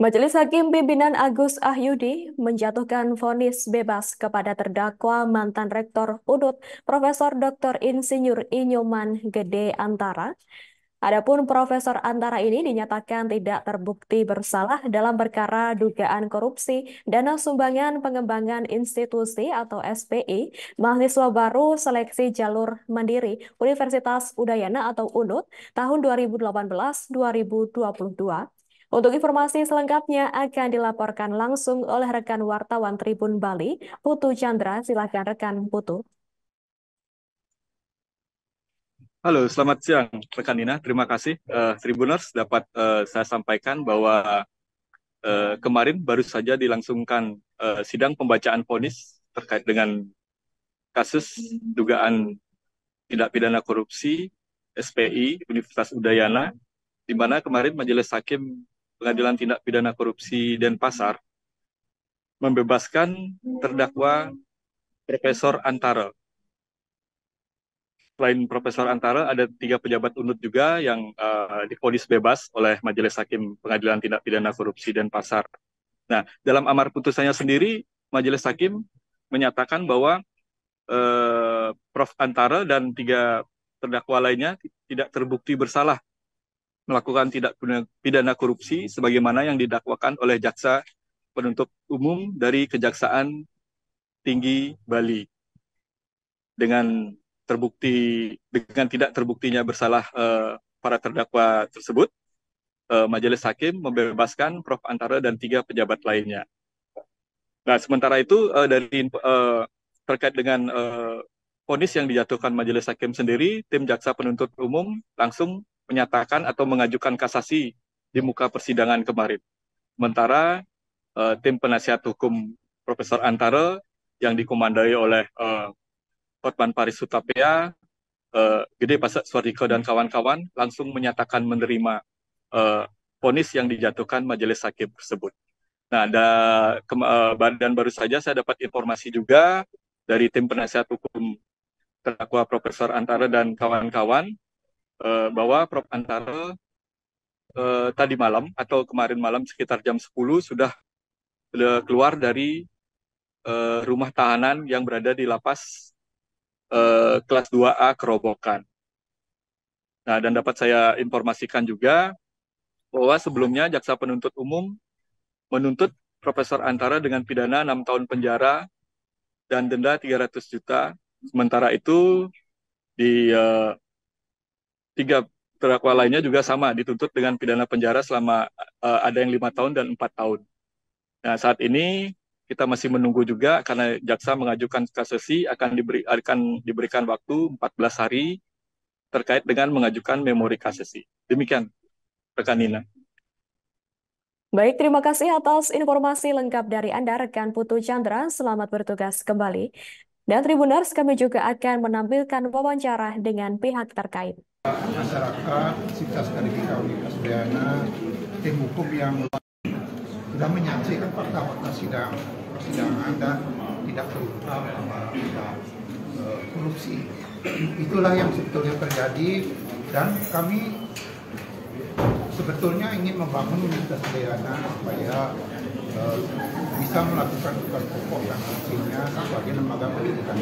Majelis Hakim Pimpinan Agus Ahyudi menjatuhkan vonis bebas kepada terdakwa mantan Rektor UNUD Profesor Dr. Insinyur Inyoman Gede Antara. Adapun Profesor Antara ini dinyatakan tidak terbukti bersalah dalam perkara dugaan korupsi dana sumbangan pengembangan institusi atau SPI mahasiswa baru seleksi jalur mandiri Universitas Udayana atau UNUD tahun 2018-2022. Untuk informasi selengkapnya akan dilaporkan langsung oleh rekan wartawan Tribun Bali, Putu Chandra. Silakan rekan Putu. Halo, selamat siang rekan Nina. Terima kasih Tribuners dapat saya sampaikan bahwa kemarin baru saja dilangsungkan sidang pembacaan vonis terkait dengan kasus dugaan tindak pidana korupsi SPI Universitas Udayana, di mana kemarin Majelis Hakim Pengadilan Tindak Pidana Korupsi Denpasar membebaskan terdakwa Profesor Antara. Selain Profesor Antara, ada 3 pejabat UNUD juga yang divonis bebas oleh Majelis Hakim Pengadilan Tindak Pidana Korupsi Denpasar. Nah, dalam amar putusannya sendiri, Majelis Hakim menyatakan bahwa Prof. Antara dan 3 terdakwa lainnya tidak terbukti bersalah melakukan tindak pidana korupsi sebagaimana yang didakwakan oleh Jaksa Penuntut Umum dari Kejaksaan Tinggi Bali. Dengan tidak terbuktinya bersalah para terdakwa tersebut, Majelis Hakim membebaskan Prof. Antara dan 3 pejabat lainnya. Nah, sementara itu terkait dengan vonis yang dijatuhkan Majelis Hakim sendiri, tim Jaksa Penuntut Umum langsung menyatakan atau mengajukan kasasi di muka persidangan kemarin. Sementara tim penasihat hukum Profesor Antara yang dikomandai oleh Hotman Paris Hutapea, Gede Pasek Suardike dan kawan-kawan langsung menyatakan menerima vonis yang dijatuhkan Majelis Hakim tersebut. Nah, dan baru saja saya dapat informasi juga dari tim penasihat hukum terdakwa Profesor Antara dan kawan-kawan bahwa Prof. Antara tadi malam atau kemarin malam sekitar jam 10 sudah keluar dari rumah tahanan yang berada di lapas kelas 2A Kerobokan. Nah, dan dapat saya informasikan juga bahwa sebelumnya Jaksa Penuntut Umum menuntut Profesor Antara dengan pidana 6 tahun penjara dan denda 300 juta. Sementara itu di 3 terdakwa lainnya juga sama dituntut dengan pidana penjara selama ada yang 5 tahun dan 4 tahun. Nah, saat ini kita masih menunggu juga karena jaksa mengajukan kasasi akan diberikan waktu 14 hari terkait dengan mengajukan memori kasasi. Demikian, rekan Nina. Baik, terima kasih atas informasi lengkap dari Anda, rekan Putu Chandra. Selamat bertugas kembali. Dan Tribuners, kami juga akan menampilkan wawancara dengan pihak terkait. Masyarakat, Sivitas Akademika Universitas Udayana, tim hukum yang sudah menyaksikan fakta-fakta persidangan dan tidak terungkap korupsi. Itulah yang sebetulnya terjadi dan kami sebetulnya ingin membangun Universitas Udayana supaya bisa melakukan tugas pokok dan fungsinya sebagai lembaga pendidikan.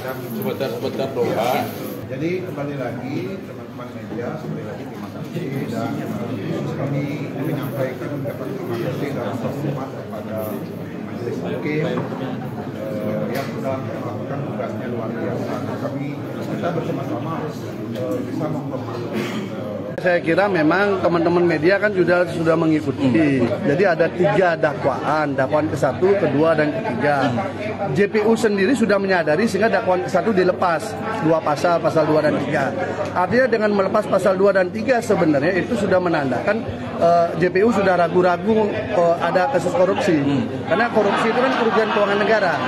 Dan sebentar doa. Jadi kembali lagi teman-teman media, sekali lagi terima kasih dan kami menyampaikan ucapan terima kasih dalam hormat kepada Majelis Hakim yang sudah melakukan tugasnya luar biasa. Kita bersama-sama bisa menghormati. Saya kira memang teman-teman media kan sudah mengikuti. Jadi ada 3 dakwaan ke-1, ke-2, dan ke-3. JPU sendiri sudah menyadari sehingga dakwaan ke-1 dilepas 2 pasal 2 dan 3. Artinya dengan melepas pasal 2 dan 3 sebenarnya itu sudah menandakan JPU sudah ragu-ragu ada kasus korupsi. Karena korupsi itu kan kerugian keuangan negara.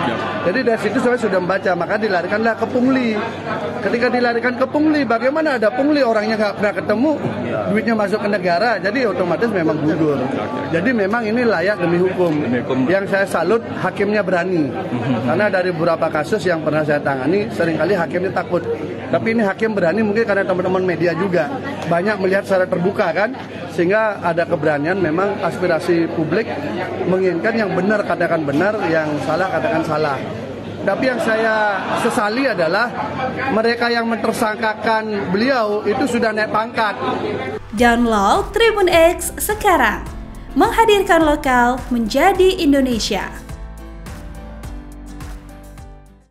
Jadi dari situ saya sudah membaca, maka dilarikanlah ke pungli. Ketika dilarikan ke pungli, bagaimana ada pungli orangnya nggak pernah ketemu, duitnya masuk ke negara, jadi otomatis memang gugur. Jadi memang ini layak demi hukum. Yang saya salut hakimnya berani, karena dari beberapa kasus yang pernah saya tangani seringkali hakimnya takut. Tapi ini hakim berani mungkin karena teman-teman media juga banyak melihat secara terbuka kan, sehingga ada keberanian memang aspirasi publik menginginkan yang benar katakan benar, yang salah katakan salah. Tapi yang saya sesali adalah mereka yang mentersangkakan beliau itu sudah naik pangkat. Download Tribun X sekarang, menghadirkan lokal menjadi Indonesia.